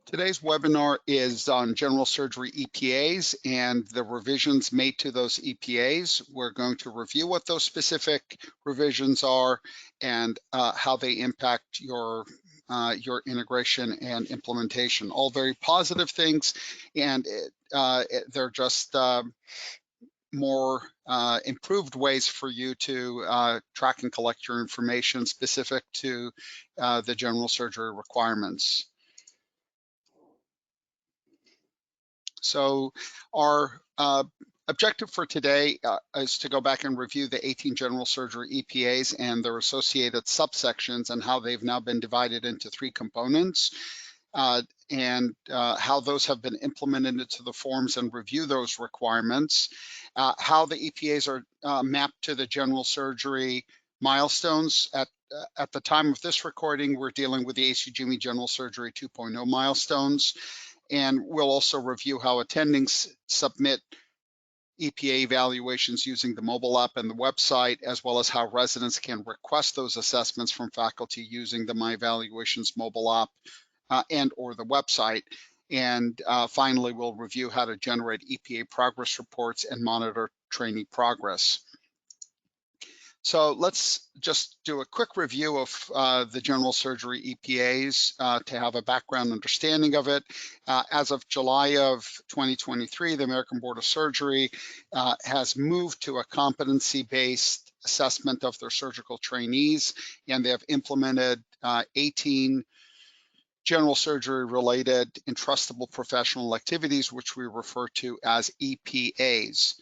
Today's webinar is on general surgery EPAs and the revisions made to those EPAs. We're going to review what those specific revisions are and how they impact your integration and implementation. All very positive things, and they're just more improved ways for you to track and collect your information specific to the general surgery requirements. So our objective for today is to go back and review the 18 general surgery EPAs and their associated subsections and how they've now been divided into 3 components, and how those have been implemented into the forms and review those requirements, how the EPAs are mapped to the general surgery milestones. At the time of this recording, we're dealing with the ACGME General Surgery 2.0 milestones. And we'll also review how attendings submit EPA evaluations using the mobile app and the website, as well as how residents can request those assessments from faculty using the My Evaluations mobile app and or the website. And finally, we'll review how to generate EPA progress reports and monitor trainee progress. So let's just do a quick review of the general surgery EPAs to have a background understanding of it. As of July of 2023, the American Board of Surgery has moved to a competency-based assessment of their surgical trainees, and they have implemented 18 general surgery related entrustable professional activities, which we refer to as EPAs.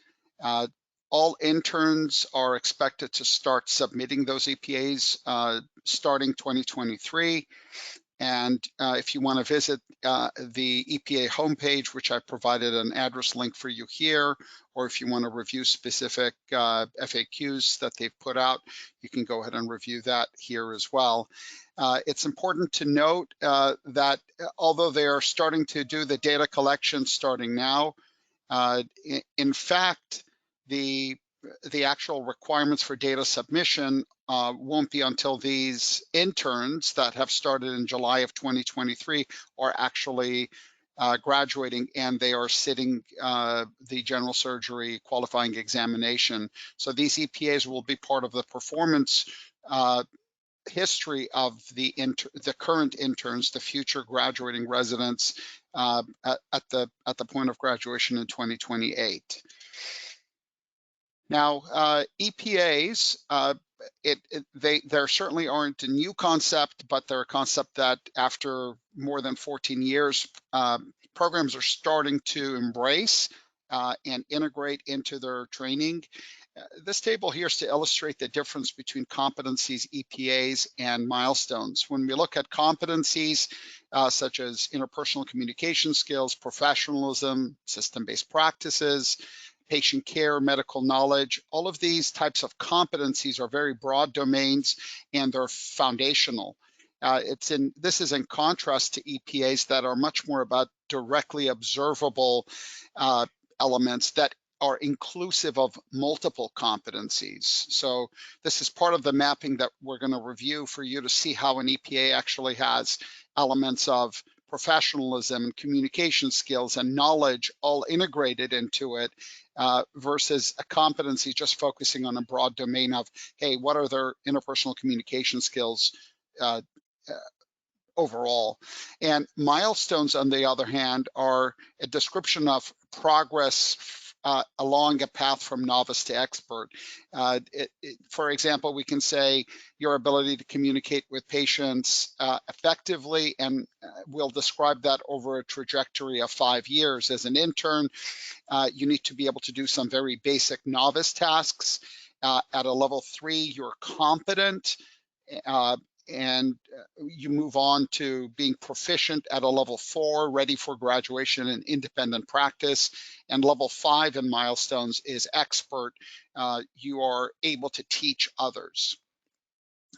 All interns are expected to start submitting those EPAs starting 2023. And if you want to visit the EPA homepage, which I provided an address link for you here, or if you want to review specific FAQs that they've put out, you can go ahead and review that here as well. It's important to note that although they are starting to do the data collection starting now, in fact, the actual requirements for data submission won't be until these interns that have started in July of 2023 are actually graduating and they are sitting the general surgery qualifying examination. So these EPAs will be part of the performance history of the current interns, the future graduating residents at the point of graduation in 2028. Now, EPAs, there certainly aren't a new concept, but they're a concept that after more than 14 years, programs are starting to embrace and integrate into their training. This table here is to illustrate the difference between competencies, EPAs, and milestones. When we look at competencies, such as interpersonal communication skills, professionalism, system-based practices, patient care, medical knowledge, all of these types of competencies are very broad domains and they're foundational. This is in contrast to EPAs that are much more about directly observable elements that are inclusive of multiple competencies. So this is part of the mapping that we're going to review for you to see how an EPA actually has elements of professionalism and communication skills and knowledge all integrated into it versus a competency just focusing on a broad domain of, hey, what are their interpersonal communication skills overall? And milestones, on the other hand, are a description of progress along a path from novice to expert. For example, we can say your ability to communicate with patients effectively, and we'll describe that over a trajectory of 5 years. As an intern, you need to be able to do some very basic novice tasks. At a level 3, you're competent, and you move on to being proficient at a level 4, ready for graduation and independent practice. And level 5 in milestones is expert. You are able to teach others.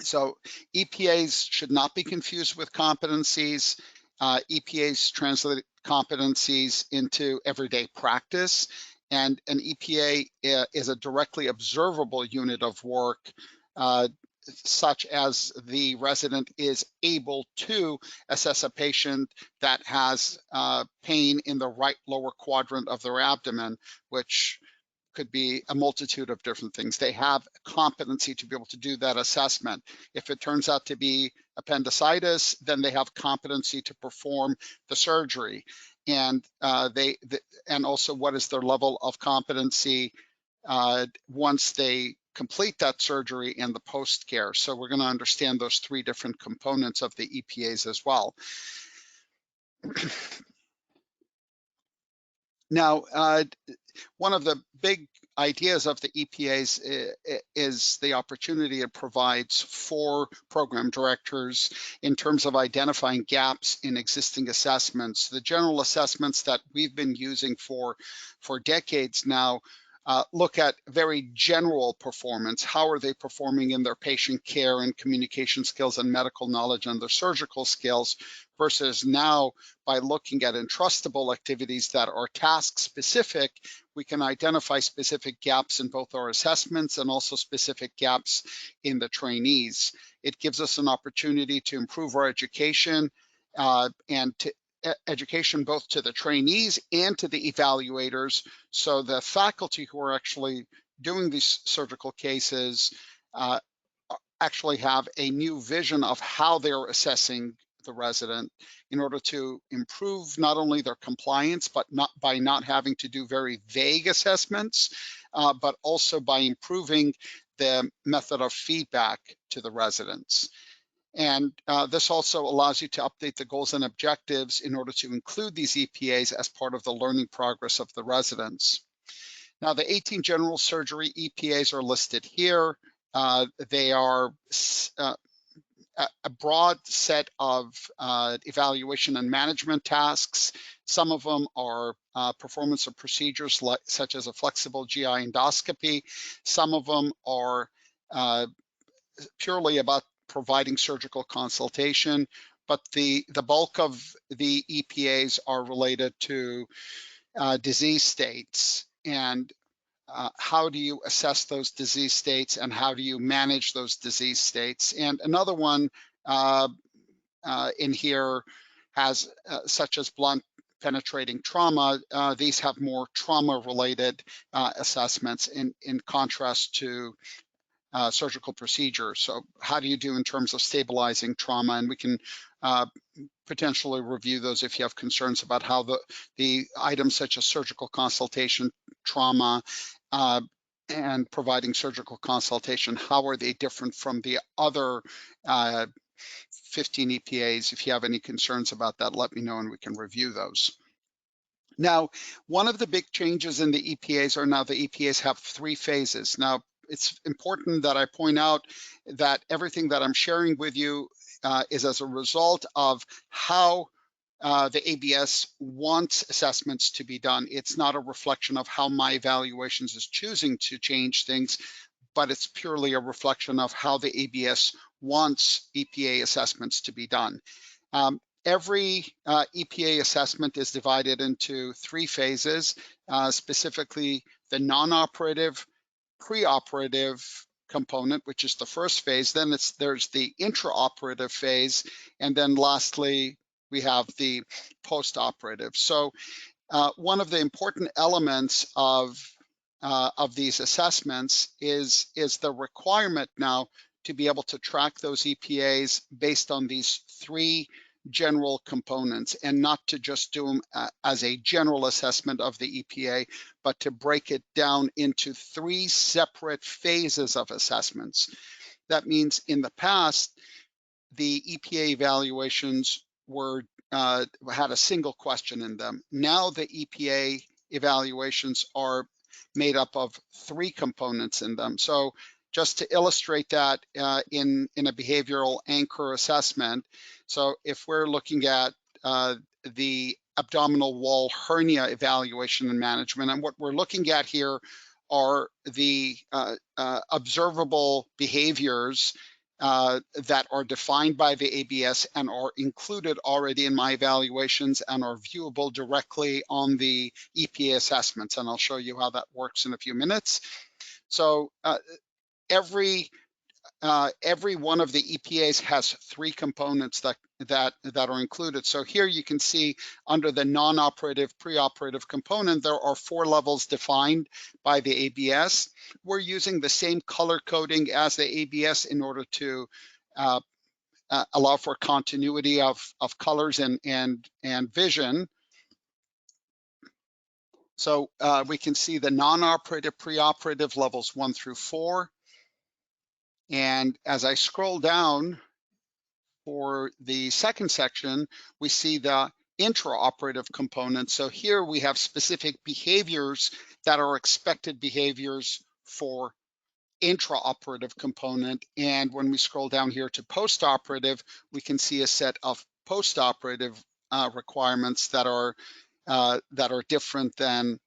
So EPAs should not be confused with competencies. EPAs translate competencies into everyday practice, and an EPA is a directly observable unit of work such as the resident is able to assess a patient that has pain in the right lower quadrant of their abdomen, which could be a multitude of different things. They have competency to be able to do that assessment. If it turns out to be appendicitis, then they have competency to perform the surgery. And and also what is their level of competency once they complete that surgery and the post care. So we're going to understand those three different components of the EPAs as well. Now, one of the big ideas of the EPAs is the opportunity it provides for program directors in terms of identifying gaps in existing assessments. The general assessments that we've been using for decades now look at very general performance. How are they performing in their patient care and communication skills and medical knowledge and their surgical skills, versus now by looking at entrustable activities that are task specific, we can identify specific gaps in both our assessments and also specific gaps in the trainees. It gives us an opportunity to improve our education and to education both to the trainees and to the evaluators, so the faculty who are actually doing these surgical cases actually have a new vision of how they're assessing the resident in order to improve not only their compliance, but by not having to do very vague assessments, but also by improving the method of feedback to the residents. And this also allows you to update the goals and objectives in order to include these EPAs as part of the learning progress of the residents. Now, the 18 general surgery EPAs are listed here. They are a broad set of evaluation and management tasks. Some of them are performance of procedures such as a flexible GI endoscopy. Some of them are purely about providing surgical consultation, but the bulk of the EPAs are related to disease states and how do you assess those disease states and how do you manage those disease states. And another one in here has such as blunt penetrating trauma. These have more trauma-related assessments in contrast to surgical procedure. So how do you do in terms of stabilizing trauma? And we can potentially review those if you have concerns about how the items such as surgical consultation, trauma, and providing surgical consultation, how are they different from the other 15 EPAs? If you have any concerns about that, let me know and we can review those. Now, one of the big changes in the EPAs are now the EPAs have 3 phases. Now, it's important that I point out that everything that I'm sharing with you is as a result of how the ABS wants assessments to be done. It's not a reflection of how my evaluations is choosing to change things, but it's purely a reflection of how the ABS wants EPA assessments to be done. Every EPA assessment is divided into 3 phases, specifically the non-operative, preoperative component, which is the first phase. Then there's the intraoperative phase, and then lastly, we have the post-operative. So one of the important elements of these assessments is the requirement now to be able to track those EPAs based on these 3 general components, and not to just do them as a general assessment of the EPA, but to break it down into 3 separate phases of assessments. That means in the past, the EPA evaluations were had a single question in them. Now the EPA evaluations are made up of 3 components in them. So just to illustrate that in a behavioral anchor assessment, so if we're looking at the abdominal wall hernia evaluation and management, and what we're looking at here are the observable behaviors that are defined by the ABS and are included already in my evaluations and are viewable directly on the EPA assessments. And I'll show you how that works in a few minutes. So every every one of the EPAs has 3 components that are included. So here you can see under the non-operative preoperative component, there are 4 levels defined by the ABS. We're using the same color coding as the ABS in order to allow for continuity of colors and vision. So we can see the non-operative preoperative levels 1 through 4. And as I scroll down for the second section, we see the intraoperative component. So here we have specific behaviors that are expected behaviors for intraoperative component. And when we scroll down here to postoperative, we can see a set of postoperative requirements that are different than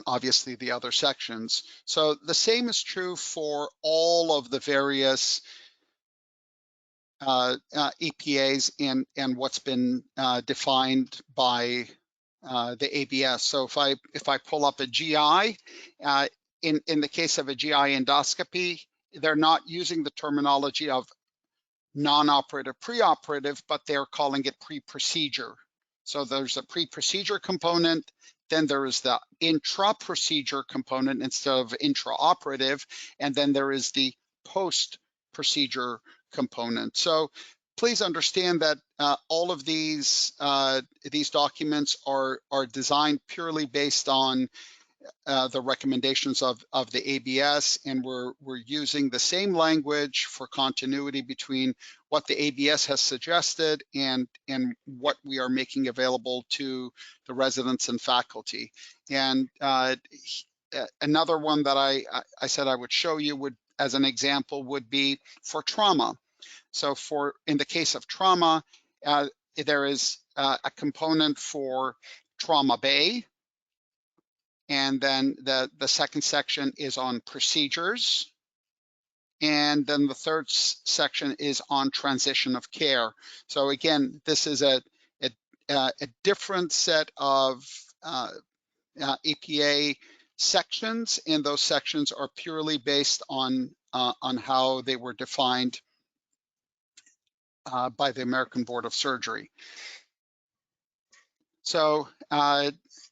obviously the other sections. So the same is true for all of the various EPAs and what's been defined by the ABS. So if I pull up a GI, in the case of a GI endoscopy, they're not using the terminology of non-operative preoperative, but they're calling it pre-procedure. So there's a pre-procedure component, then there is the intra-procedure component instead of intraoperative, and then there is the post-procedure component. So please understand that all of these documents are designed purely based on the recommendations of the ABS, and we're using the same language for continuity between what the ABS has suggested and what we are making available to the residents and faculty. And another one that I said I would show you as an example would be for trauma. So in the case of trauma, there is a component for trauma bay. And then the second section is on procedures. And then the third section is on transition of care. So again, this is a different set of EPA sections, and those sections are purely based on how they were defined by the American Board of Surgery. So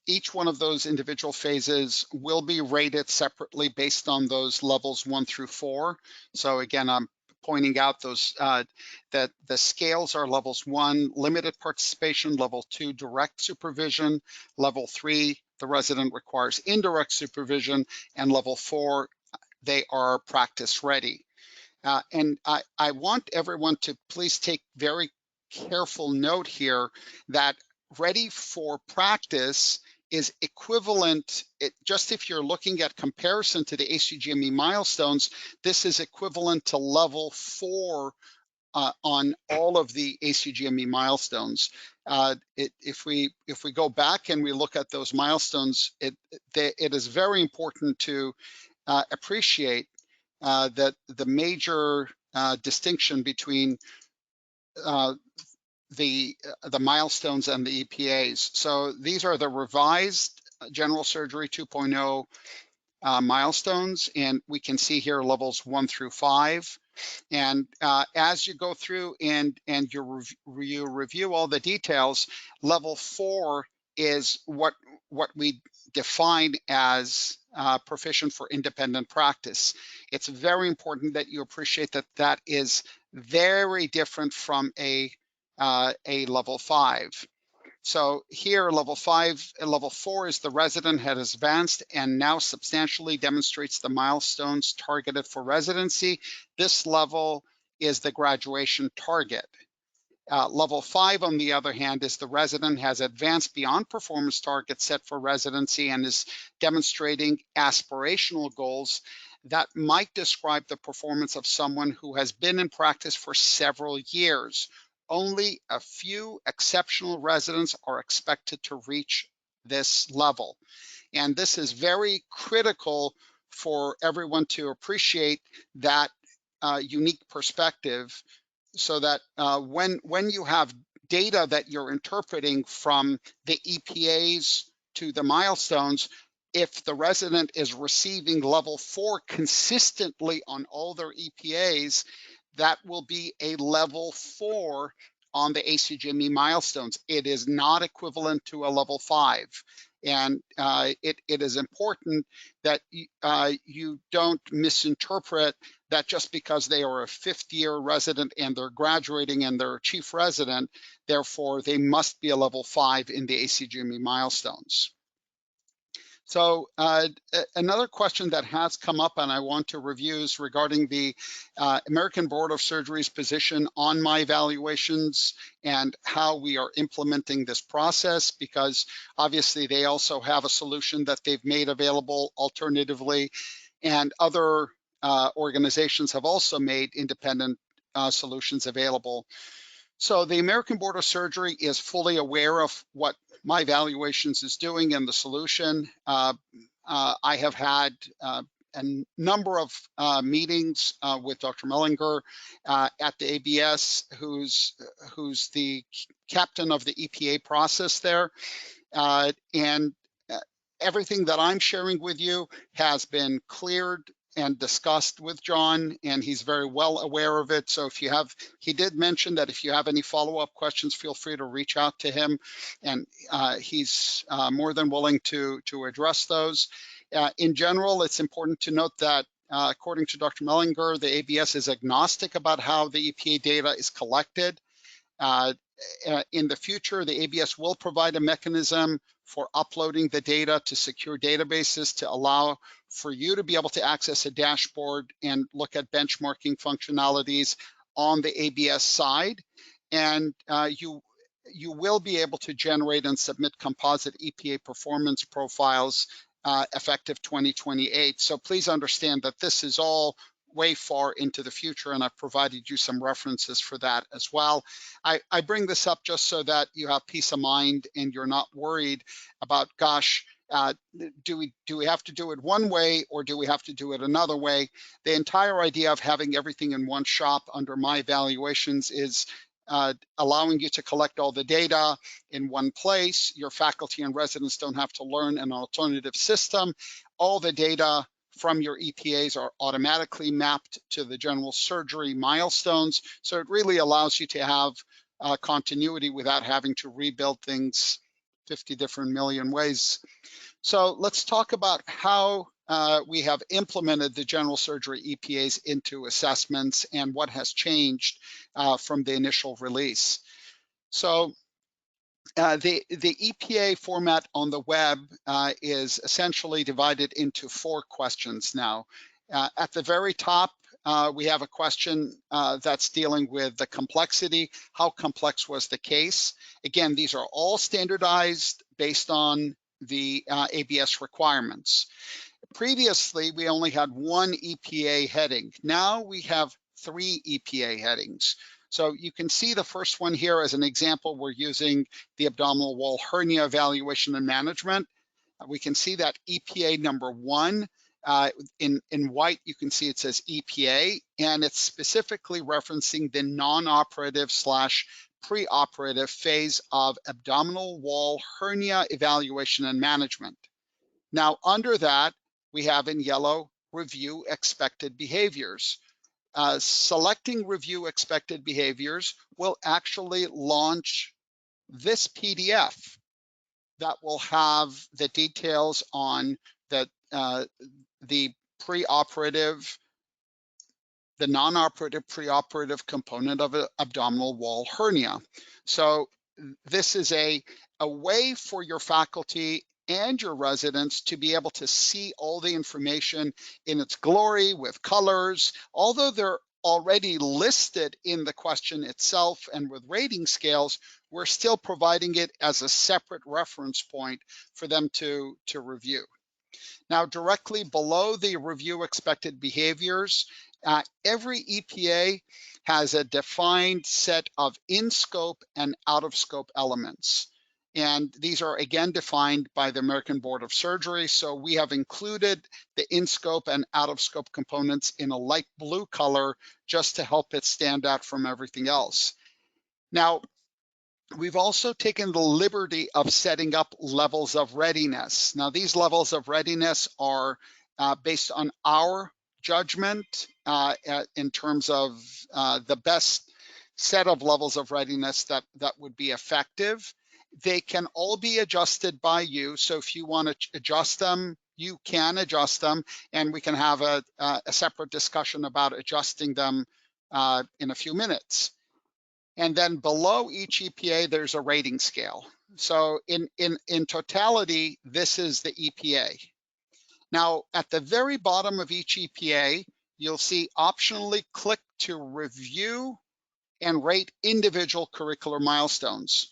each one of those individual phases will be rated separately based on those levels 1 through 4. So again, I'm pointing out those that the scales are levels 1, limited participation, level 2, direct supervision, level 3, the resident requires indirect supervision, and level 4, they are practice ready. And I want everyone to please take very careful note here that ready for practice is equivalent, just if you're looking at comparison to the ACGME milestones, this is equivalent to level 4 on all of the ACGME milestones. If we go back and we look at those milestones, it is very important to appreciate that the major distinction between the milestones and the EPAs. So these are the revised General Surgery 2.0 milestones, and we can see here levels 1 through 5. And as you go through and you review all the details, level 4 is what we define as proficient for independent practice. It's very important that you appreciate that that is very different from a level 5. So here, level 4 is the resident has advanced and now substantially demonstrates the milestones targeted for residency. This level is the graduation target. Level 5, on the other hand, is the resident has advanced beyond performance targets set for residency and is demonstrating aspirational goals that might describe the performance of someone who has been in practice for several years. Only a few exceptional residents are expected to reach this level. And this is very critical for everyone to appreciate that unique perspective, so that when you have data that you're interpreting from the EPAs to the milestones, if the resident is receiving level 4 consistently on all their EPAs, that will be a level 4 on the ACGME milestones. It is not equivalent to a level 5. And it is important that you don't misinterpret that just because they are a 5th-year resident and they're graduating and they're a chief resident, therefore they must be a level 5 in the ACGME milestones. So another question that has come up and I want to review is regarding the American Board of Surgery's position on my evaluations and how we are implementing this process, because obviously they also have a solution that they've made available alternatively, and other organizations have also made independent solutions available. So the American Board of Surgery is fully aware of what my evaluations is doing and the solution. I have had a number of meetings with Dr. Mellinger at the ABS, who's the captain of the EPA process there. And everything that I'm sharing with you has been cleared and discussed with John, and he's very well aware of it. So if you have, he did mention that if you have any follow-up questions, feel free to reach out to him, and he's more than willing to address those. In general, it's important to note that according to Dr. Mellinger, the ABS is agnostic about how the EPA data is collected. In the future, the ABS will provide a mechanism for uploading the data to secure databases to allow for you to be able to access a dashboard and look at benchmarking functionalities on the ABS side. And you will be able to generate and submit composite EPA performance profiles effective 2028. So please understand that this is all way far into the future, and I've provided you some references for that as well. I bring this up just so that you have peace of mind and you're not worried about, gosh, do we have to do it one way or do we have to do it another way? The entire idea of having everything in one shop under my evaluations is allowing you to collect all the data in one place. Your faculty and residents don't have to learn an alternative system. All the data from your EPAs are automatically mapped to the general surgery milestones. So it really allows you to have continuity without having to rebuild things 50 different million ways. So let's talk about how we have implemented the general surgery EPAs into assessments and what has changed from the initial release. So the EPA format on the web is essentially divided into 4 questions now. At the very top, we have a question that's dealing with the complexity. How complex was the case? Again, these are all standardized based on the ABS requirements. Previously, we only had 1 EPA heading. Now we have 3 EPA headings. So you can see the first one here as an example. We're using the abdominal wall hernia evaluation and management. We can see that EPA number 1 in white, you can see it says EPA, and it's specifically referencing the non-operative / pre-operative phase of abdominal wall hernia evaluation and management. Now under that, we have in yellow, review expected behaviors. Selecting review expected behaviors will actually launch this PDF that will have the details on the preoperative, the non-operative preoperative component of an abdominal wall hernia. So this is a way for your faculty and your residents to be able to see all the information in its glory with colors. Although they're already listed in the question itself and with rating scales, we're still providing it as a separate reference point for them to review. Now, directly below the review expected behaviors, every EPA has a defined set of in-scope and out-of-scope elements. And these are again defined by the American Board of Surgery. So we have included the in-scope and out-of-scope components in a light blue color just to help it stand out from everything else. Now, We've also taken the liberty of setting up levels of readiness. Now, these levels of readiness are based on our judgment in terms of the best set of levels of readiness that would be effective. They can all be adjusted by you. So if you want to adjust them, you can adjust them, and we can have a separate discussion about adjusting them in a few minutes. And then below each EPA, there's a rating scale. So in totality, this is the EPA. Now, at the very bottom of each EPA, you'll see optionally click to review and rate individual curricular milestones.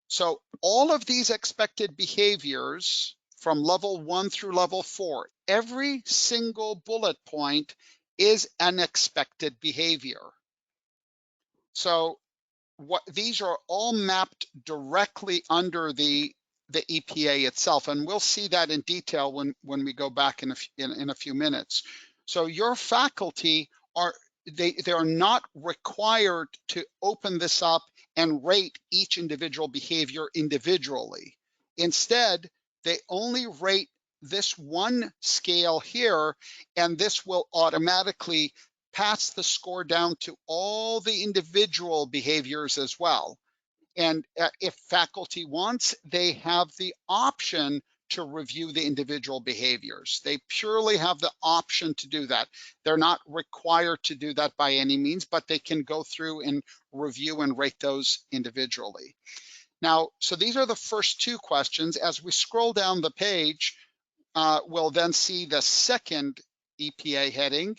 So all of these expected behaviors from level 1 through level 4, every single bullet point is an expected behavior. So these are all mapped directly under the EPA itself, and we'll see that in detail when we go back in a few minutes. So your faculty are they are not required to open this up and rate each individual behavior individually. Instead, they only rate this one scale here, and this will automatically pass the score down to all the individual behaviors as well. And if faculty wants, they have the option to review the individual behaviors. They purely have the option to do that. They're not required to do that by any means, but they can go through and review and rate those individually. Now, so these are the first two questions. As we scroll down the page, we'll then see the second EPA heading.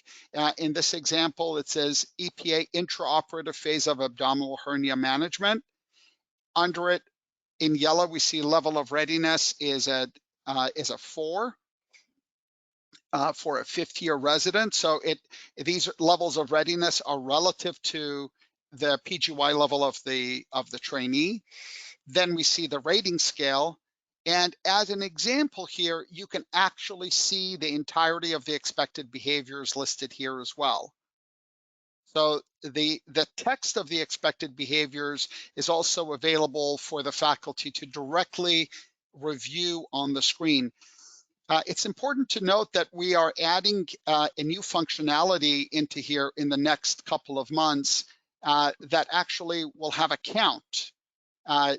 In this example, it says EPA intraoperative phase of abdominal hernia management. Under it, in yellow, we see level of readiness is a 4 for a fifth-year resident. So these levels of readiness are relative to the PGY level of the trainee. Then we see the rating scale. And as an example here, you can actually see the entirety of the expected behaviors listed here as well. So the text of the expected behaviors is also available for the faculty to directly review on the screen. It's important to note that we are adding a new functionality into here in the next couple of months that actually will have a count.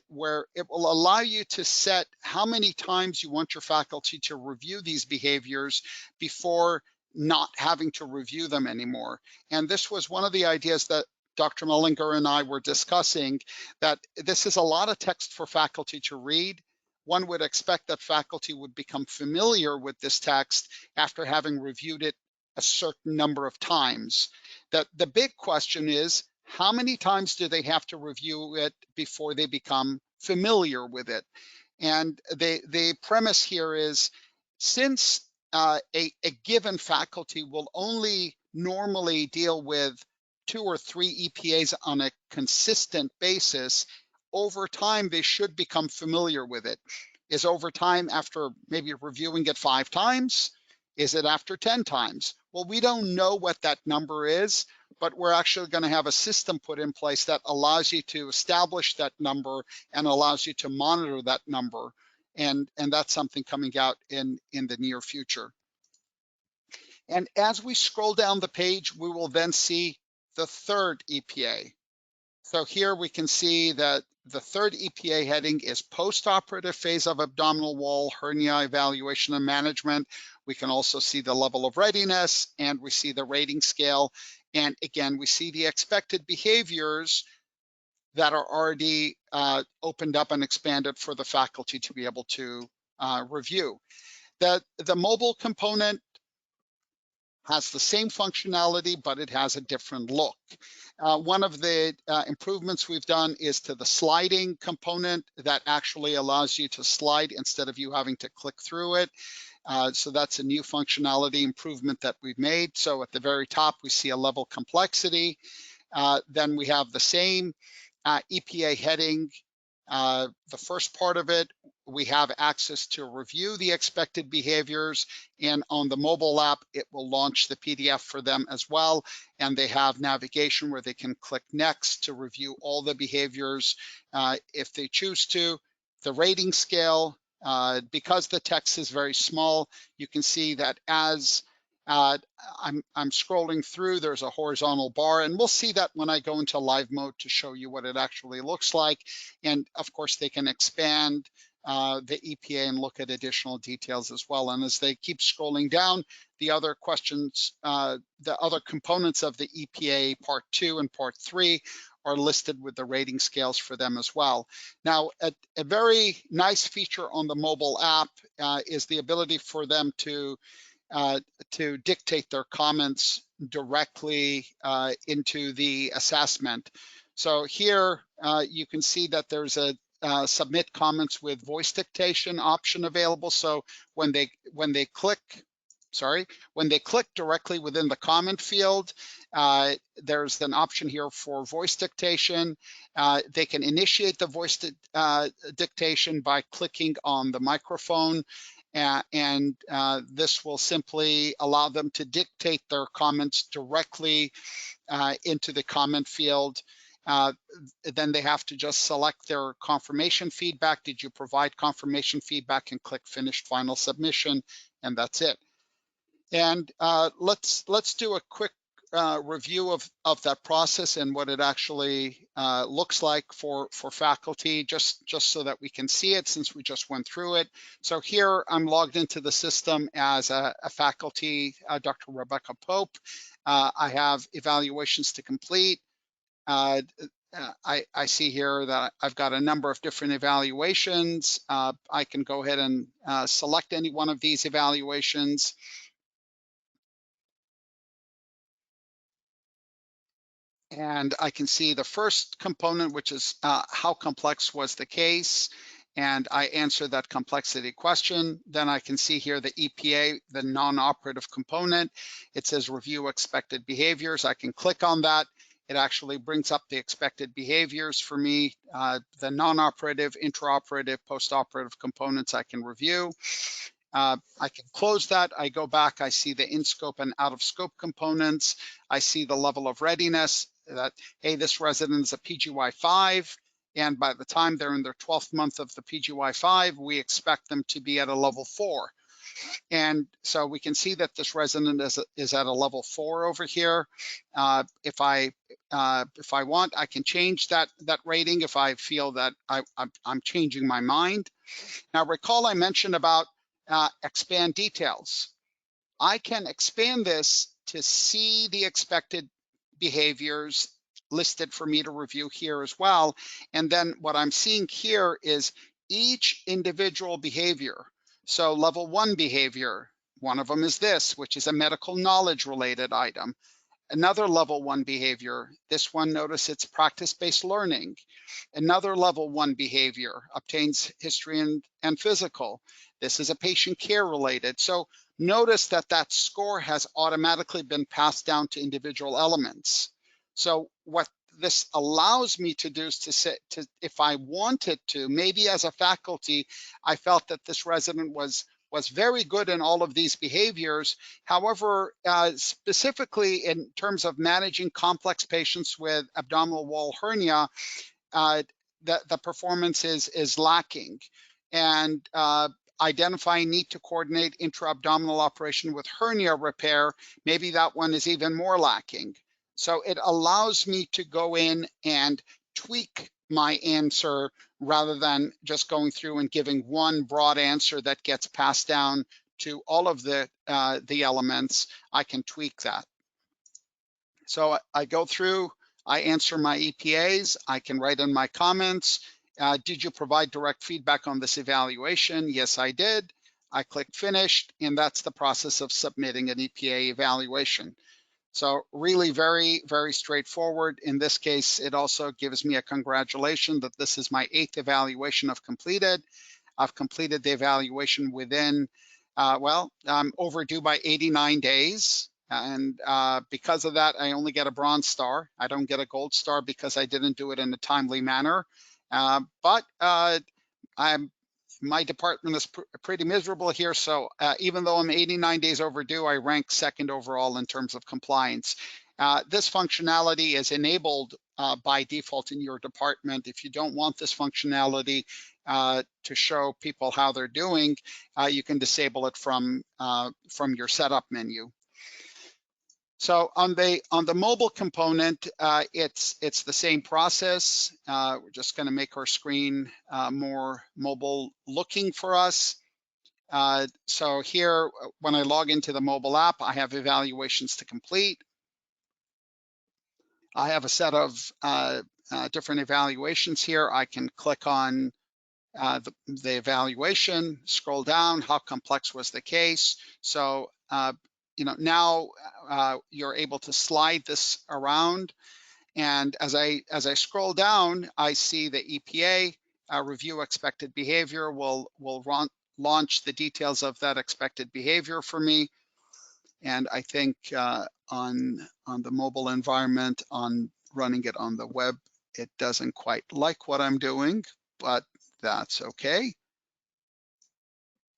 Where it will allow you to set how many times you want your faculty to review these behaviors before not having to review them anymore. And this was one of the ideas that Dr. Mullinger and I were discussing, that this is a lot of text for faculty to read. One would expect that faculty would become familiar with this text after having reviewed it a certain number of times. The big question is, how many times do they have to review it before they become familiar with it? And the premise here is, since a given faculty will only normally deal with 2 or 3 EPAs on a consistent basis, over time they should become familiar with it. Is over time after maybe reviewing it 5 times? Is it after 10 times? Well, we don't know what that number is, but we're actually going to have a system put in place that allows you to establish that number and allows you to monitor that number. And that's something coming out in the near future. And as we scroll down the page, we will then see the third EPA. So here we can see that the third EPA heading is post-operative phase of abdominal wall hernia evaluation and management. We can also see the level of readiness, and we see the rating scale. And again, we see the expected behaviors that are already opened up and expanded for the faculty to be able to review. The mobile component has the same functionality, but it has a different look. One of the improvements we've done is to the sliding component that actually allows you to slide instead of you having to click through it. So that's a new functionality improvement that we've made. So at the very top, we see a level complexity. Then we have the same EPA heading. The first part of it we have access to review the expected behaviors, and on the mobile app, it will launch the PDF for them as well. And they have navigation where they can click next to review all the behaviors if they choose to. The rating scale, because the text is very small, you can see that as I'm scrolling through, there's a horizontal bar, and we'll see that when I go into live mode to show you what it actually looks like. And of course, they can expand the EPA and look at additional details as well. And as they keep scrolling down, the other questions, the other components of the EPA Part 2 and Part 3 are listed with the rating scales for them as well. Now, a very nice feature on the mobile app is the ability for them to dictate their comments directly into the assessment. So here you can see that there's a submit comments with voice dictation option available. So when they click, when they click directly within the comment field, there's an option here for voice dictation. They can initiate the voice dictation by clicking on the microphone, and this will simply allow them to dictate their comments directly into the comment field. Then they have to just select their confirmation feedback. Did you provide confirmation feedback, and click finish final submission, and that's it. And let's do a quick review of that process and what it actually looks like for faculty, just so that we can see it, since we just went through it. So here I'm logged into the system as a faculty, Dr. Rebecca Pope. I have evaluations to complete. I see here that I've got a number of different evaluations. I can go ahead and select any one of these evaluations. And I can see the first component, which is how complex was the case, and I answer that complexity question. Then I can see here the EPA, the non-operative component. It says review expected behaviors. I can click on that. It actually brings up the expected behaviors for me, the non-operative, intraoperative, post-operative components I can review. I can close that. I go back, I see the in-scope and out-of-scope components. I see the level of readiness that, hey, this resident is a PGY5, and by the time they're in their 12th month of the PGY5, we expect them to be at a level 4. And so we can see that this resident is at a level 4 over here. If I want, I can change that rating if I feel that I'm changing my mind. Now, recall I mentioned about expand details. I can expand this to see the expected behaviors listed for me to review here as well. And then what I'm seeing here is each individual behavior. So level 1 behavior, one of them is this, which is a medical knowledge related item. Another level 1 behavior, this one, notice it's practice-based learning. Another level 1 behavior obtains history and physical. This is a patient care related. So notice that that score has automatically been passed down to individual elements. So what this allows me to do is to say, if I wanted to, maybe as a faculty, I felt that this resident was very good in all of these behaviors. However, specifically in terms of managing complex patients with abdominal wall hernia, the performance is lacking. And identifying need to coordinate intra-abdominal operation with hernia repair, maybe that one is even more lacking. So it allows me to go in and tweak my answer rather than just going through and giving one broad answer that gets passed down to all of the elements. I can tweak that. So I go through, I answer my EPAs, I can write in my comments. Did you provide direct feedback on this evaluation? Yes, I did. I click finished, and that's the process of submitting an EPA evaluation. So really very, very straightforward. In this case, it also gives me a congratulation that this is my 8th evaluation I've completed. I've completed the evaluation within, well, I'm overdue by 89 days. And because of that, I only get a bronze star. I don't get a gold star because I didn't do it in a timely manner. But I'm my department is pretty miserable here. So even though I'm 89 days overdue, I rank second overall in terms of compliance. This functionality is enabled by default in your department. If you don't want this functionality to show people how they're doing, you can disable it from your setup menu. So on the mobile component, it's the same process. We're just going to make our screen more mobile looking for us. So here, when I log into the mobile app, I have evaluations to complete. I have a set of different evaluations here. I can click on the evaluation, scroll down, how complex was the case. So now you're able to slide this around, and as I scroll down, I see the EPA review expected behavior will launch the details of that expected behavior for me. And I think on the mobile environment, on running it on the web, it doesn't quite like what I'm doing, but that's okay.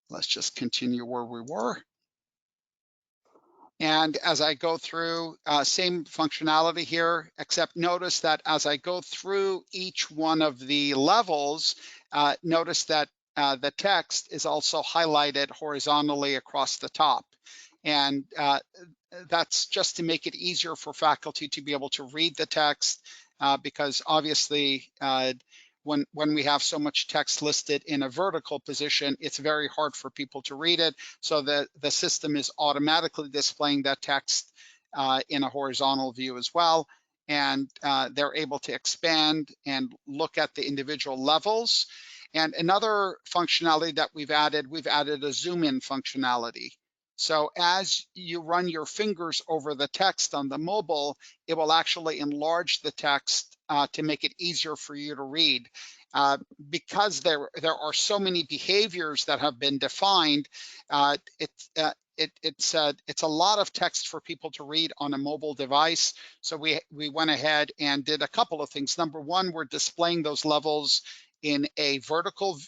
Let's just continue where we were. And as I go through, same functionality here, except notice that as I go through each one of the levels, notice that the text is also highlighted horizontally across the top. And that's just to make it easier for faculty to be able to read the text, because obviously when we have so much text listed in a vertical position, it's very hard for people to read it. So the system is automatically displaying that text in a horizontal view as well. And they're able to expand and look at the individual levels. And another functionality that we've added a zoom in functionality. So as you run your fingers over the text on the mobile, it will actually enlarge the text to make it easier for you to read. Because there are so many behaviors that have been defined, it's a lot of text for people to read on a mobile device. So we went ahead and did a couple of things. Number one, we're displaying those levels in a vertical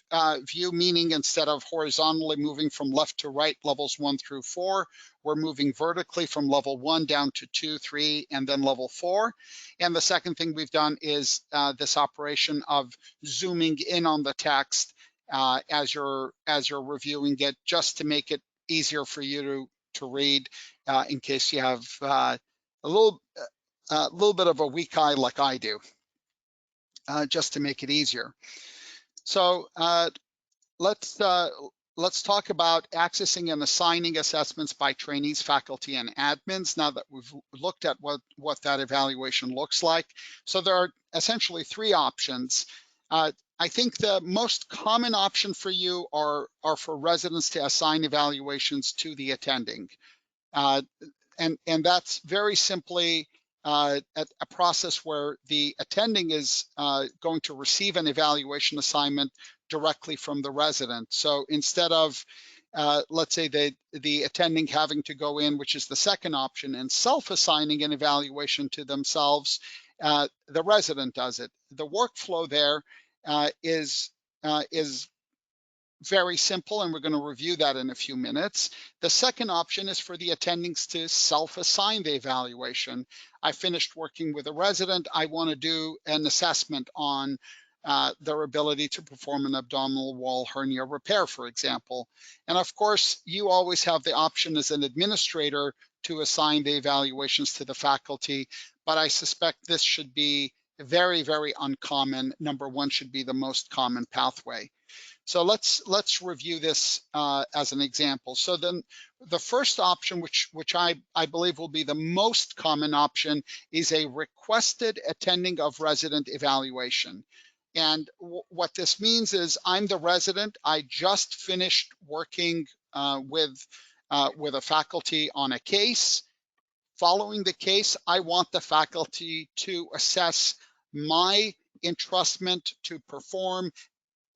view, meaning instead of horizontally moving from left to right, levels 1 through 4, we're moving vertically from level 1 down to 2, 3, and then level 4. And the second thing we've done is this operation of zooming in on the text as you're reviewing it, just to make it easier for you to read in case you have a little bit of a weak eye like I do, just to make it easier. So let's talk about accessing and assigning assessments by trainees, faculty, and admins, now that we've looked at what that evaluation looks like. So there are essentially three options. I think the most common option for you are for residents to assign evaluations to the attending. And that's very simply a process where the attending is going to receive an evaluation assignment directly from the resident. So instead of, let's say, the attending having to go in, which is the second option, and self-assigning an evaluation to themselves, the resident does it. The workflow there is very simple, and we're going to review that in a few minutes. The second option is for the attendings to self-assign the evaluation. I finished working with a resident. I want to do an assessment on their ability to perform an abdominal wall hernia repair, for example. And of course, you always have the option as an administrator to assign the evaluations to the faculty, but I suspect this should be very, very uncommon. Number one should be the most common pathway. So let's review this as an example. So then the first option, which I believe will be the most common option, is a requested attending of resident evaluation. And what this means is I'm the resident. I just finished working with a faculty on a case. Following the case, I want the faculty to assess my entrustment to perform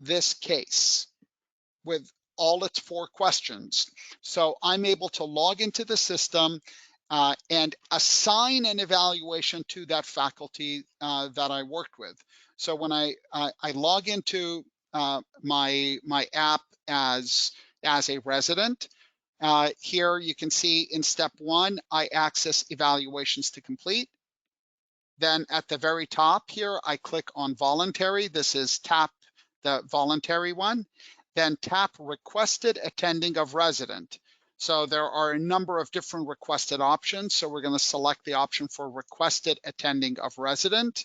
this case with all its 4 questions. So I'm able to log into the system and assign an evaluation to that faculty that I worked with. So when I log into my app as a resident. Here you can see in step 1, I access evaluations to complete. Then at the very top here, I click on voluntary. This is tap the voluntary one. Then tap requested attending of resident. So there are a number of different requested options. So we're going to select the option for requested attending of resident.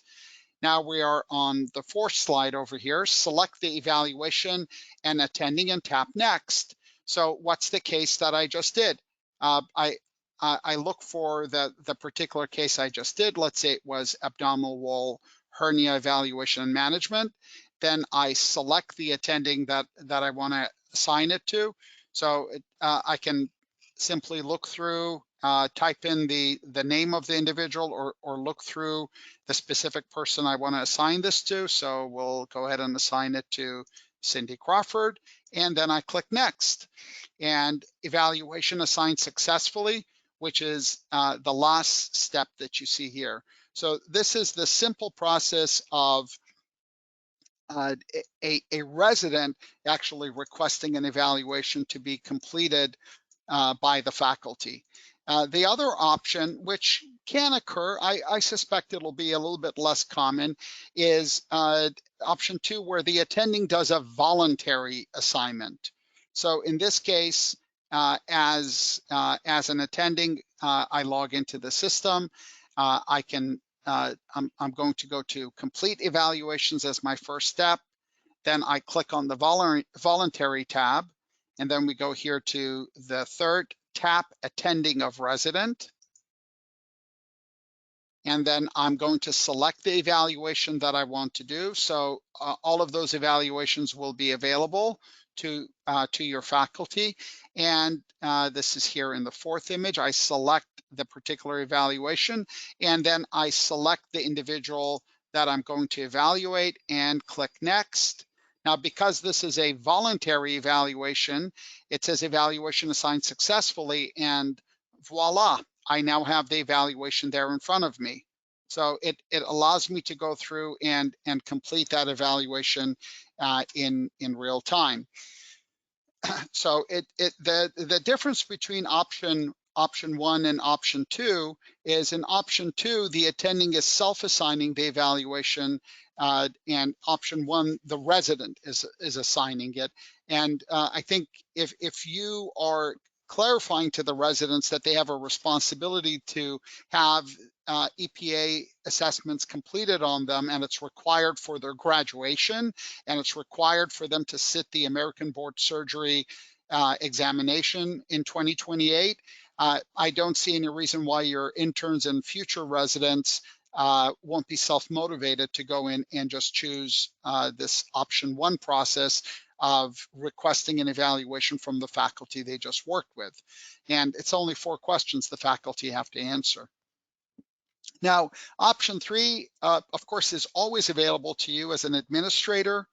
Now we are on the 4th slide over here. Select the evaluation and attending and tap next. So what's the case that I just did? I look for the particular case I just did. Let's say it was abdominal wall hernia evaluation and management. Then I select the attending that I want to assign it to. So I can simply look through, type in the name of the individual, or look through the specific person I want to assign this to. So we'll go ahead and assign it to Cindy Crawford, and then I click next. And evaluation assigned successfully, which is the last step that you see here. So this is the simple process of a resident actually requesting an evaluation to be completed by the faculty. The other option, which can occur, I suspect it'll be a little bit less common, is option 2, where the attending does a voluntary assignment. So in this case, as an attending, I log into the system. I'm going to go to complete evaluations as my first step. Then I click on the voluntary tab, and then we go here to the 3rd, tap attending of resident. And then I'm going to select the evaluation that I want to do. So all of those evaluations will be available to your faculty. And this is here in the 4th image. I select the particular evaluation, and then I select the individual that I'm going to evaluate and click next. Now, because this is a voluntary evaluation, it says evaluation assigned successfully, and voila, I now have the evaluation there in front of me. So it allows me to go through and complete that evaluation in real time. So the difference between option 1 and option 2 is, in option 2, the attending is self-assigning the evaluation, and option 1, the resident is assigning it. And I think if you are clarifying to the residents that they have a responsibility to have EPA assessments completed on them, and it's required for their graduation, and it's required for them to sit the American Board Surgery examination in 2028. I don't see any reason why your interns and future residents won't be self-motivated to go in and just choose this option 1 process of requesting an evaluation from the faculty they just worked with. And it's only 4 questions the faculty have to answer. Now, option 3, of course, is always available to you as an administrator.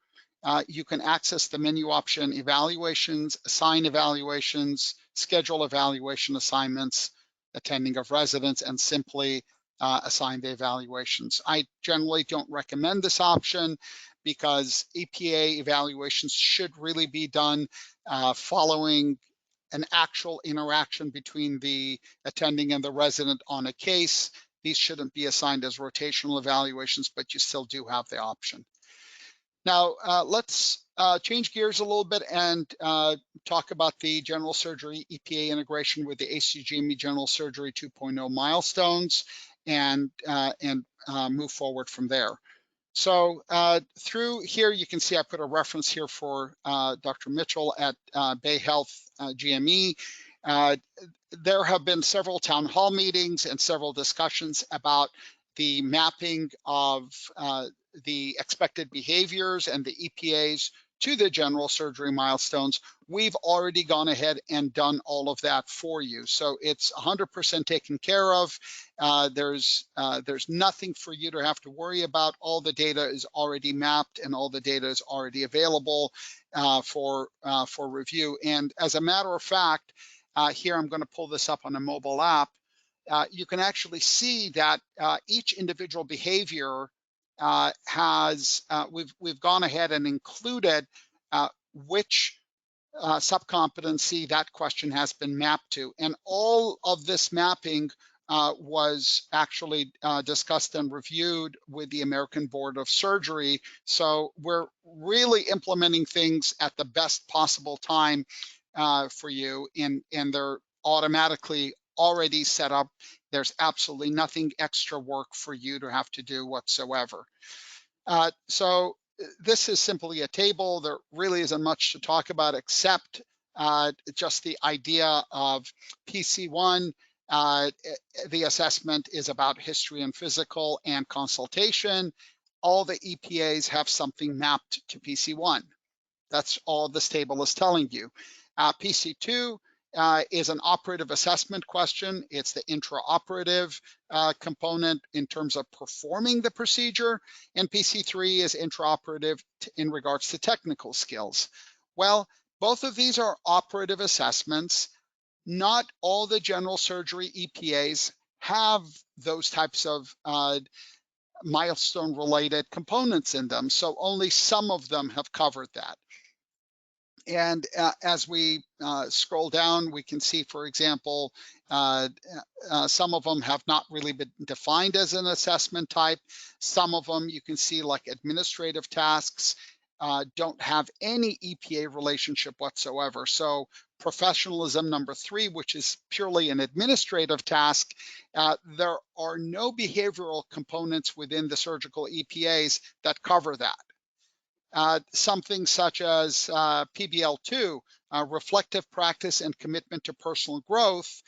You can access the menu option evaluations, assign evaluations, schedule evaluation assignments, attending of residents, and simply assign the evaluations. I generally don't recommend this option because EPA evaluations should really be done following an actual interaction between the attending and the resident on a case. These shouldn't be assigned as rotational evaluations, but you still do have the option. Now, let's change gears a little bit and talk about the general surgery EPA integration with the ACGME General Surgery 2.0 milestones, and move forward from there. So through here, you can see I put a reference here for Dr. Mitchell at Bay Health GME. There have been several town hall meetings and several discussions about the mapping of the expected behaviors and the EPAs to the general surgery milestones. We've already gone ahead and done all of that for you. So it's 100% taken care of. There's nothing for you to have to worry about. All the data is already mapped and all the data is already available for review. And as a matter of fact, here I'm going to pull this up on a mobile app. You can actually see that each individual behavior we've gone ahead and included which subcompetency that question has been mapped to. And all of this mapping was actually discussed and reviewed with the American Board of Surgery. So we're really implementing things at the best possible time for you, and they're automatically already set up. There's absolutely nothing extra work for you to have to do whatsoever. So this is simply a table. There really isn't much to talk about except just the idea of PC1. The assessment is about history and physical and consultation. All the EPAs have something mapped to PC1. That's all this table is telling you. PC2 is an operative assessment question. It's the intraoperative component in terms of performing the procedure, and PC3 is intraoperative in regards to technical skills. Well, both of these are operative assessments. Not all the general surgery EPAs have those types of milestone-related components in them, so only some of them have covered that. And as we scroll down, we can see, for example, some of them have not really been defined as an assessment type. Some of them you can see, like administrative tasks, don't have any EPA relationship whatsoever. So professionalism number 3, which is purely an administrative task, there are no behavioral components within the surgical EPAs that cover that. Something such as PBL2, reflective practice and commitment to personal growth.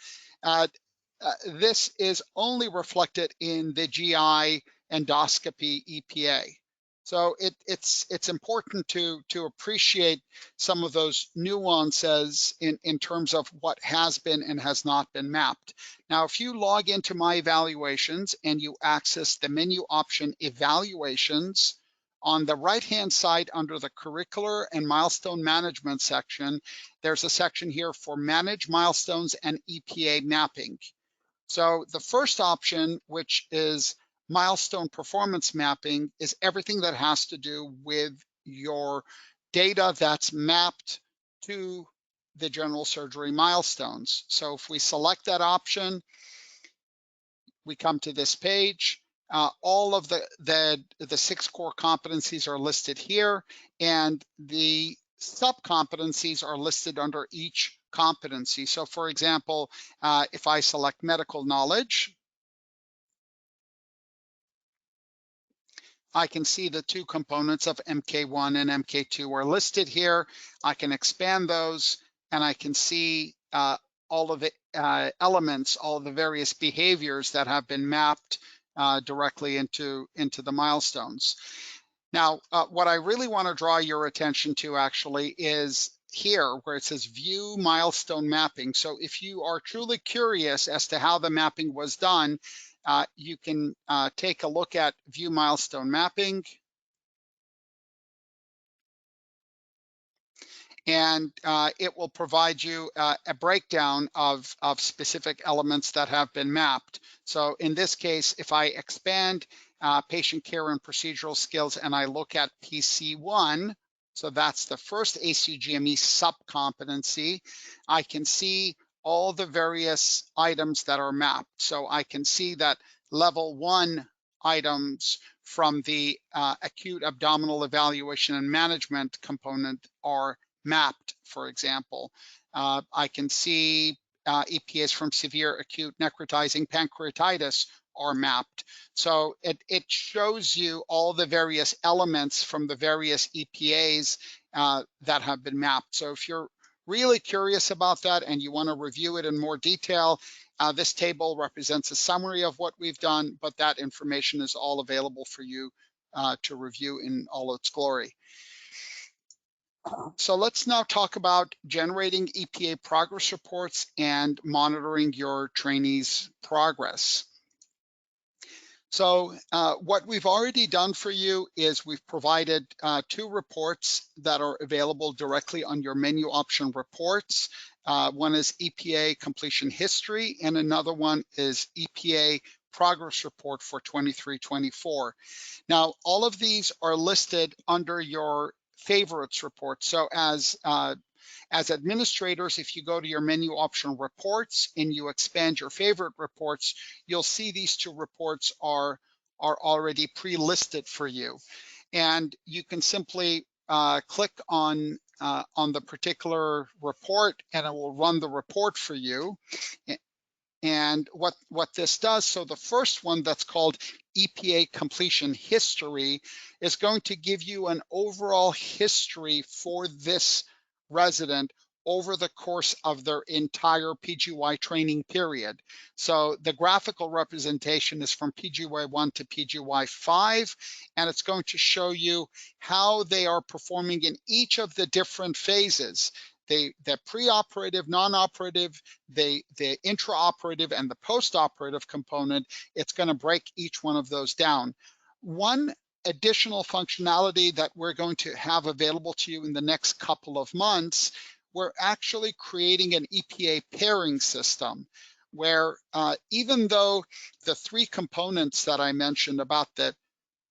This is only reflected in the GI endoscopy EPA. So it's important to appreciate some of those nuances in terms of what has been and has not been mapped. Now, if you log into My Evaluations and you access the menu option Evaluations, on the right-hand side under the Curricular and Milestone Management section, there's a section here for Manage Milestones and EPA Mapping. So the first option, which is Milestone Performance Mapping, is everything that has to do with your data that's mapped to the general surgery milestones. So if we select that option, we come to this page. All of the 6 core competencies are listed here, and the sub-competencies are listed under each competency. So for example, if I select medical knowledge, I can see the 2 components of MK1 and MK2 are listed here. I can expand those, and I can see all of the elements, all of the various behaviors that have been mapped directly into the milestones. Now, what I really want to draw your attention to actually is here where it says View Milestone Mapping. So if you are truly curious as to how the mapping was done, you can take a look at View Milestone Mapping. And it will provide you a breakdown of specific elements that have been mapped. So in this case, if I expand patient care and procedural skills and I look at PC1, so that's the first ACGME subcompetency, I can see all the various items that are mapped. So I can see that level 1 items from the acute abdominal evaluation and management component are mapped, for example. I can see EPAs from severe acute necrotizing pancreatitis are mapped. So it shows you all the various elements from the various EPAs that have been mapped. So if you're really curious about that and you want to review it in more detail, this table represents a summary of what we've done, but that information is all available for you to review in all its glory. So let's now talk about generating EPA progress reports and monitoring your trainees' progress. So what we've already done for you is we've provided 2 reports that are available directly on your menu option reports. One is EPA completion history, and another one is EPA progress report for 23-24. Now, all of these are listed under your favorites report. So as administrators, if you go to your menu option reports and you expand your favorite reports, you'll see these two reports are already pre-listed for you. And you can simply click on the particular report and it will run the report for you. And what this does, so the first one that's called EPA completion history is going to give you an overall history for this resident over the course of their entire PGY training period. So the graphical representation is from PGY 1 to PGY 5, and it's going to show you how they are performing in each of the different phases. The preoperative, non-operative, the intraoperative, and the postoperative component. It's going to break each one of those down. One additional functionality that we're going to have available to you in the next couple of months, we're actually creating an EPA pairing system where even though the three components that I mentioned about the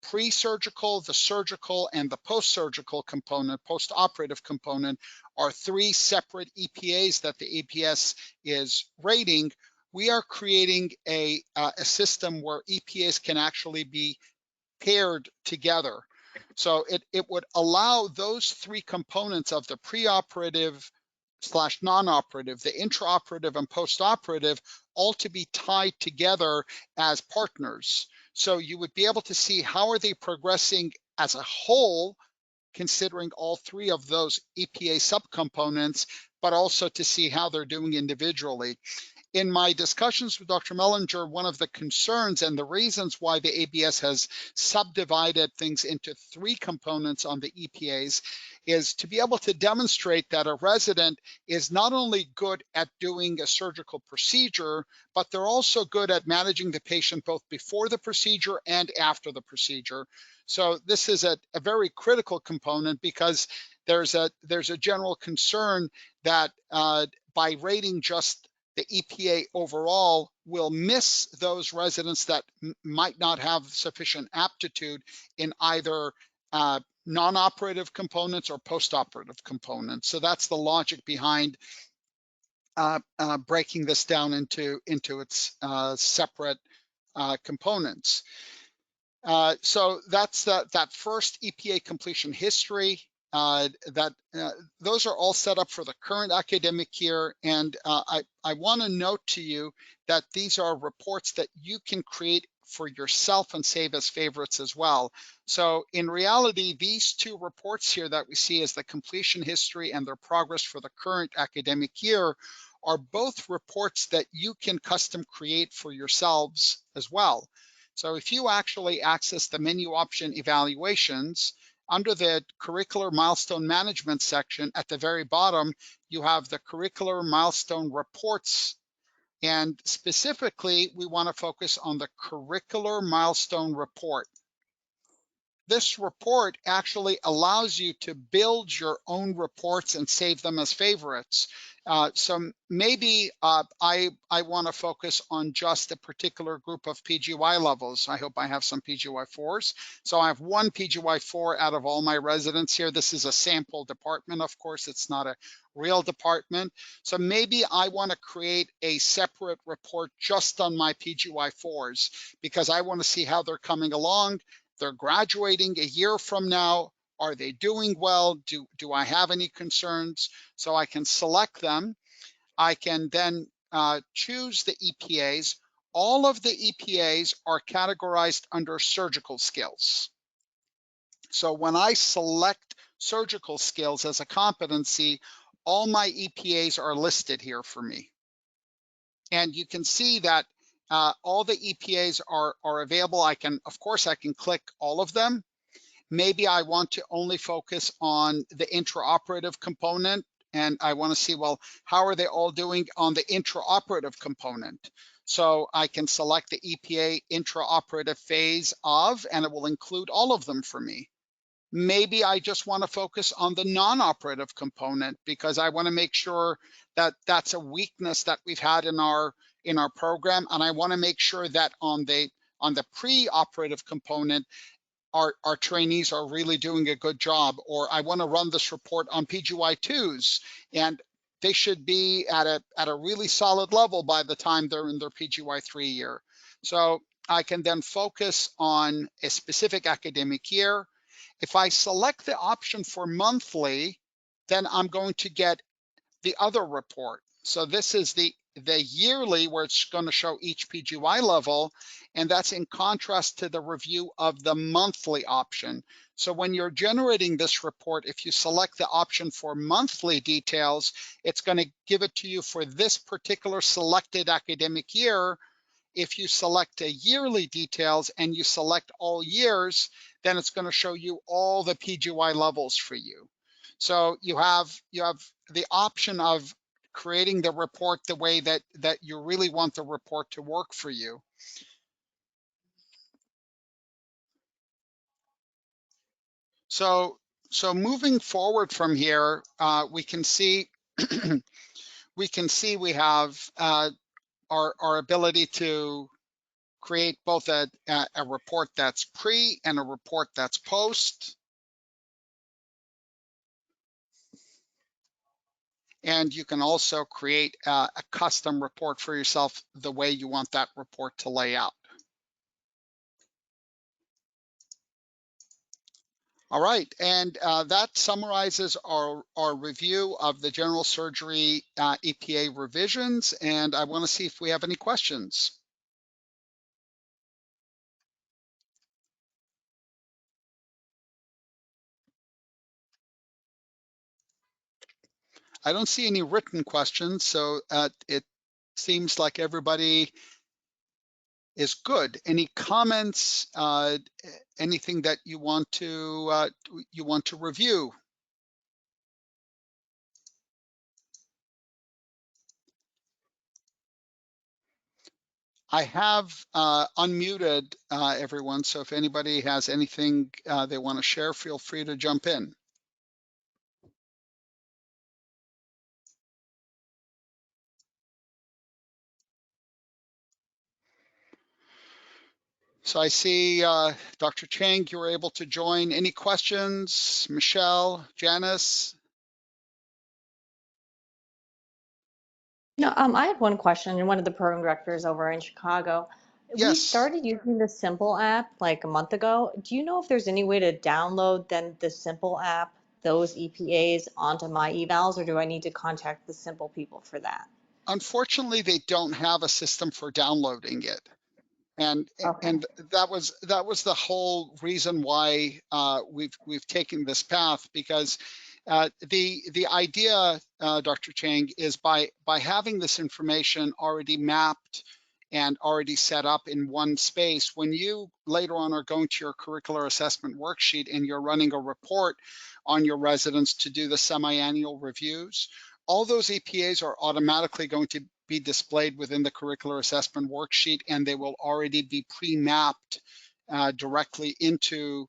pre-surgical, the surgical, and the post-surgical component, post-operative component, are three separate EPAs that the EPS is rating, we are creating a system where EPAs can actually be paired together. So it would allow those three components of the preoperative / non-operative, the intraoperative and post-operative, all to be tied together as partners. So you would be able to see how are they progressing as a whole, considering all three of those EPA subcomponents, but also to see how they're doing individually. In my discussions with Dr. Mellinger, one of the concerns and the reasons why the ABS has subdivided things into three components on the EPAs is to be able to demonstrate that a resident is not only good at doing a surgical procedure, but they're also good at managing the patient both before the procedure and after the procedure. So this is a very critical component because there's a general concern that by rating just the EPA overall will miss those residents that might not have sufficient aptitude in either non-operative components or post-operative components. So that's the logic behind breaking this down into its separate components. So that's that first EPA completion history. Those are all set up for the current academic year, and I want to note to you that these are reports that you can create for yourself and save as favorites as well. So in reality, these two reports here that we see as the completion history and their progress for the current academic year are both reports that you can custom create for yourselves as well. So if you actually access the menu option evaluations, under the curricular milestone management section at the very bottom, you have the curricular milestone reports. And specifically, we want to focus on the curricular milestone report. This report actually allows you to build your own reports and save them as favorites. So maybe I want to focus on just a particular group of PGY levels. I hope I have some PGY 4s. So I have one PGY 4 out of all my residents here. This is a sample department, of course. It's not a real department. So maybe I want to create a separate report just on my PGY 4s because I want to see how they're coming along. They're graduating a year from now. Are they doing well? Do I have any concerns? So I can select them. I can then choose the EPAs. All of the EPAs are categorized under surgical skills. So when I select surgical skills as a competency, all my EPAs are listed here for me. And you can see that all the EPAs are available. Of course, I can click all of them. Maybe I want to only focus on the intraoperative component, and I want to see, well, how are they all doing on the intraoperative component? So I can select the EPA intraoperative phase of, and it will include all of them for me. Maybe I just want to focus on the non-operative component because I want to make sure that that's a weakness that we've had in our in our program, and I want to make sure that on the pre-operative component, our trainees are really doing a good job. Or I want to run this report on PGY2s, and they should be at a really solid level by the time they're in their PGY3 year. So I can then focus on a specific academic year. If I select the option for monthly, then I'm going to get the other report. So this is the yearly, where it's going to show each PGY level, and that's in contrast to the review of the monthly option. So when you're generating this report, if you select the option for monthly details, it's going to give it to you for this particular selected academic year. If you select a yearly details and you select all years, then it's going to show you all the PGY levels for you. So you have the option of creating the report the way that you really want the report to work for you. So moving forward from here, we can see we have our ability to create both a report that's pre and a report that's post. And you can also create a custom report for yourself the way you want that report to lay out. All right, and that summarizes our review of the general surgery EPA revisions, and I want to see if we have any questions. I don't see any written questions, so it seems like everybody is good. Any comments? Anything that you want to review? I have unmuted everyone, so if anybody has anything they want to share, feel free to jump in. So I see Dr. Chang, you were able to join. Any questions? Michelle, Janice? No, I had one question, and one of the program directors over in Chicago. We Yes. started using the Simple app like a month ago. Do you know if there's any way to download then the Simple app, those EPAs onto my evals, or do I need to contact the Simple people for that? Unfortunately, they don't have a system for downloading it. And Okay. and that was the whole reason why we've taken this path, because the idea, Dr. Chang, is by having this information already mapped and already set up in one space, when you later on are going to your curricular assessment worksheet and you're running a report on your residents to do the semi-annual reviews, all those EPAs are automatically going to be displayed within the curricular assessment worksheet, and they will already be pre-mapped directly into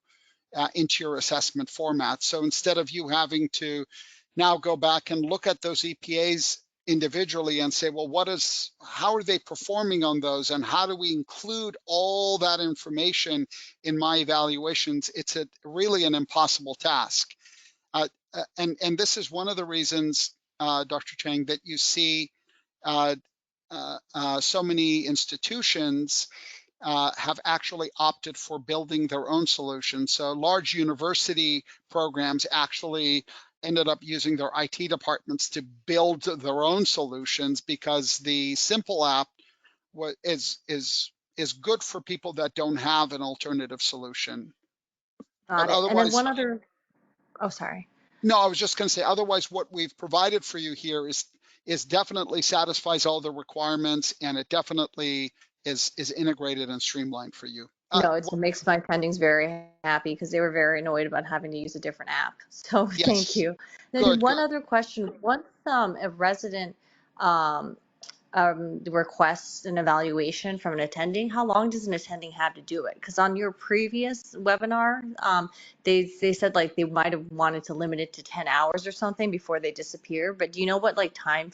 your assessment format. So instead of you having to now go back and look at those EPAs individually and say, well, how are they performing on those, and how do we include all that information in my evaluations? It's really an impossible task. And this is one of the reasons, Dr. Chang, that you see uh, so many institutions have actually opted for building their own solutions. So large university programs actually ended up using their IT departments to build their own solutions, because the Simple app is good for people that don't have an alternative solution. But Got it. And then otherwise, one other, oh, sorry. no, I was just going to say, otherwise, what we've provided for you here is definitely satisfies all the requirements, and it definitely is integrated and streamlined for you. No, it makes my attendings very happy because they were very annoyed about having to use a different app. So thank Yes, you. Then good, one good. other question. Once a resident um, requests an evaluation from an attending, how long does an attending have to do it? Because on your previous webinar, they said like they might have wanted to limit it to 10 hours or something before they disappear. But do you know what like time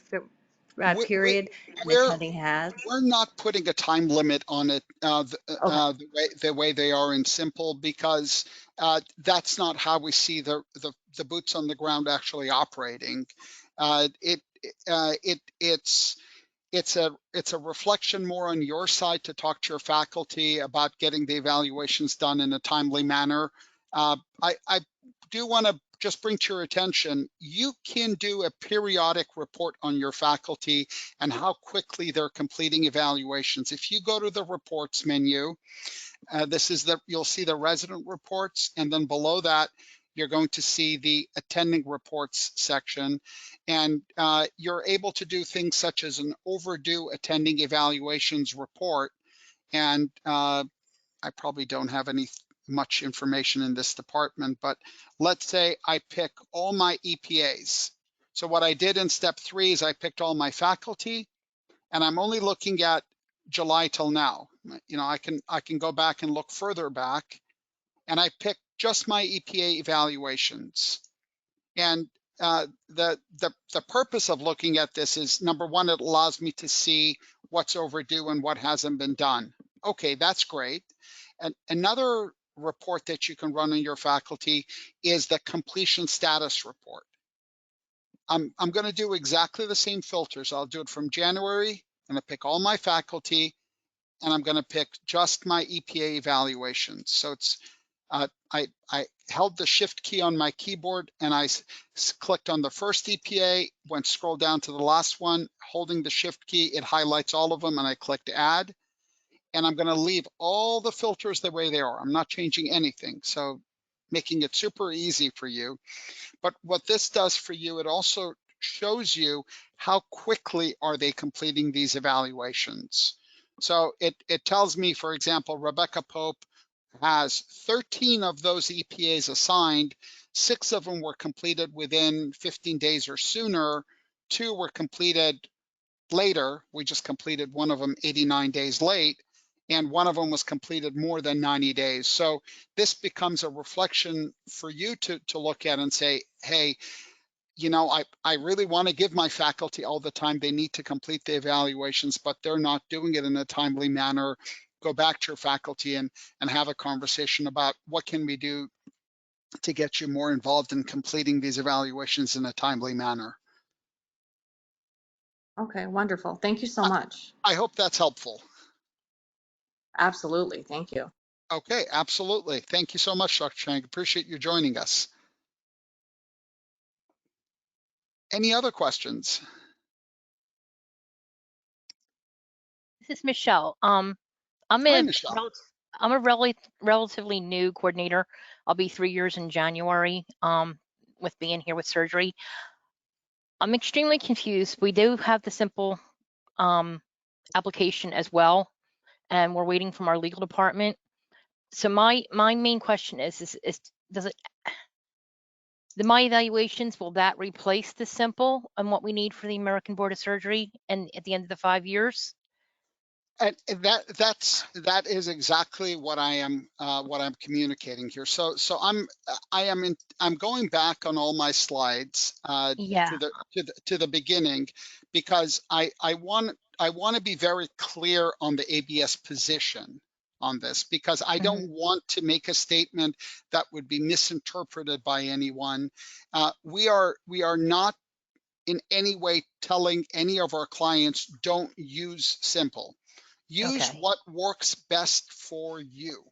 we, we, period an we're attending has? we're not putting a time limit on it Okay. the way they are in Simple, because that's not how we see the boots on the ground actually operating. Uh, it it's it's a reflection more on your side to talk to your faculty about getting the evaluations done in a timely manner. I do want to just bring to your attention, you can do a periodic report on your faculty and how quickly they're completing evaluations. If you go to the reports menu, you'll see the resident reports, and then below that, you're going to see the attending reports section. And you're able to do things such as an overdue attending evaluations report. And I probably don't have any much information in this department, but let's say I pick all my EPAs. So what I did in step 3 is I picked all my faculty, and I'm only looking at July till now. You know, I can go back and look further back, and I pick just my EPA evaluations. And the purpose of looking at this is, number one, it allows me to see what's overdue and what hasn't been done. Okay, that's great. And another report that you can run on your faculty is the completion status report. I'm going to do exactly the same filters. I'll do it from January. I'm going to pick all my faculty, and I'm going to pick just my EPA evaluations. So it's I held the shift key on my keyboard, and I clicked on the first EPA, went scroll down to the last one, holding the shift key, it highlights all of them, and I clicked add. And I'm going to leave all the filters the way they are. I'm not changing anything. So making it super easy for you. But what this does for you, it also shows you how quickly are they completing these evaluations. So it tells me, for example, Rebecca Pope has 13 of those EPAs assigned. 6 of them were completed within 15 days or sooner. 2 were completed later. We just completed one of them 89 days late, and one of them was completed more than 90 days. So this becomes a reflection for you to look at and say, hey, you know, I really want to give my faculty all the time they need to complete the evaluations, but they're not doing it in a timely manner. Go back to your faculty and have a conversation about what can we do to get you more involved in completing these evaluations in a timely manner. Okay, wonderful. Thank you so I, much. I hope that's helpful. Absolutely. Thank you. Okay, absolutely. Thank you so much, Dr. Chang. Appreciate you joining us. Any other questions? This is Michelle. I'm Hi, a Michelle. I'm a relatively new coordinator. I'll be 3 years in January. With being here with surgery, I'm extremely confused. We do have the simple application as well, and we're waiting from our legal department. So my main question is does it my evaluations, will that replace the simple and what we need for the American Board of Surgery and at the end of the 5 years? And that is exactly what I'm communicating here. So I'm going back on all my slides Yeah. to the beginning, because I want to be very clear on the ABS position on this, because I Hmm. don't want to make a statement that would be misinterpreted by anyone. We are not in any way telling any of our clients don't use Simple. Use Okay. what works best for you.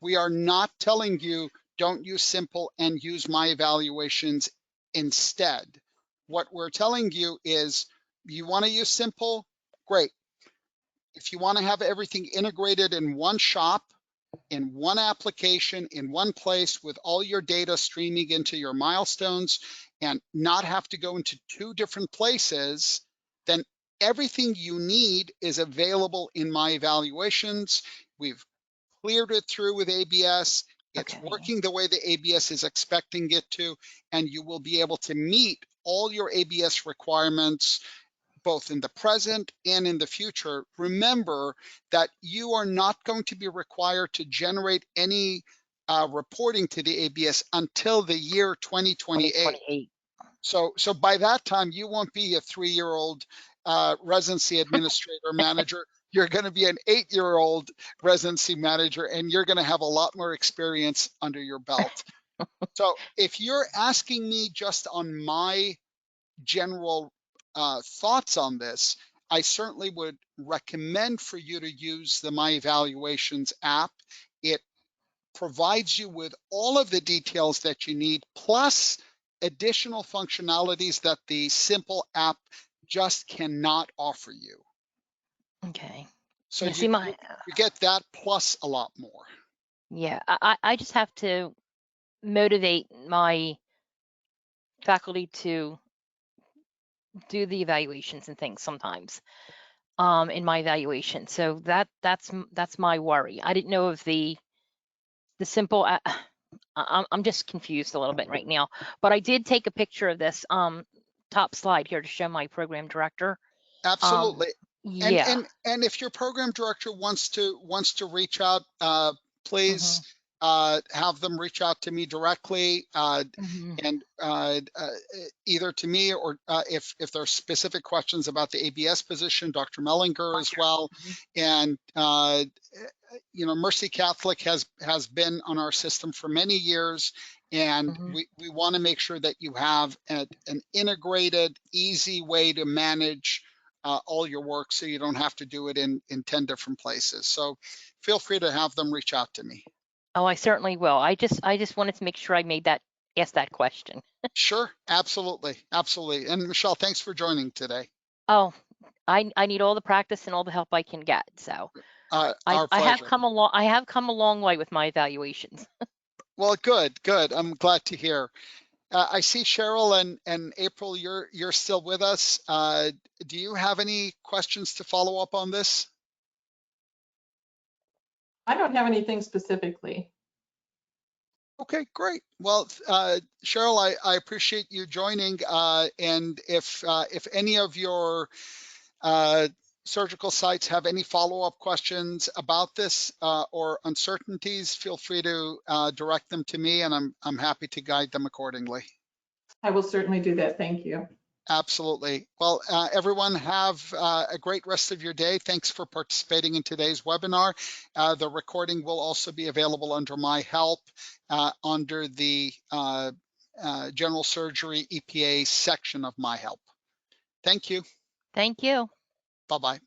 We are not telling you don't use Simple and use my evaluations instead. What we're telling you is, you want to use Simple? Great. If you want to have everything integrated in one shop, in one application, in one place, with all your data streaming into your milestones, and not have to go into 2 different places, then everything you need is available in my evaluations. We've cleared it through with ABS. It's Okay. working the way the ABS is expecting it to, and you will be able to meet all your ABS requirements both in the present and in the future. Remember that you are not going to be required to generate any reporting to the ABS until the year 2028. 2028. So by that time, you won't be a 3-year-old residency administrator manager. You're going to be an 8-year-old residency manager, and you're going to have a lot more experience under your belt. So if you're asking me just on my general thoughts on this, I certainly would recommend for you to use the My Evaluations app. It provides you with all of the details that you need, plus additional functionalities that the simple app just cannot offer you. Okay. So Yeah, see, you get that plus a lot more. yeah, I just have to motivate my faculty to do the evaluations and things sometimes in my evaluation. So that's my worry. I didn't know if the simple I'm just confused a little bit right now, but I did take a picture of this top slide here to show my program director. Um Absolutely. And yeah. if your program director wants to reach out, please Mhm. have them reach out to me directly, Mhm. and either to me or if there are specific questions about the ABS position, Dr. Mellinger as well. Mhm. And Mercy Catholic has been on our system for many years, and Mhm. we want to make sure that you have an integrated, easy way to manage all your work, so you don't have to do it in 10 different places. So feel free to have them reach out to me. Oh, I certainly will. I just wanted to make sure I asked that question. Sure, absolutely, absolutely. And Michelle, thanks for joining today. Oh, I need all the practice and all the help I can get. So Our I have pleasure. come a long way with my evaluations. Well, good, good. I'm glad to hear. I see Cheryl and April, you're still with us. Do you have any questions to follow up on this? I don't have anything specifically. Okay, great. Well, Cheryl, I appreciate you joining. And if any of your uh, surgical sites have any follow-up questions about this or uncertainties, feel free to direct them to me, and I'm happy to guide them accordingly. I will certainly do that. Thank you. Absolutely. Well, everyone have a great rest of your day. Thanks for participating in today's webinar. The recording will also be available under My Help under the General Surgery EPA section of My Help. Thank you. Thank you. Bye-bye.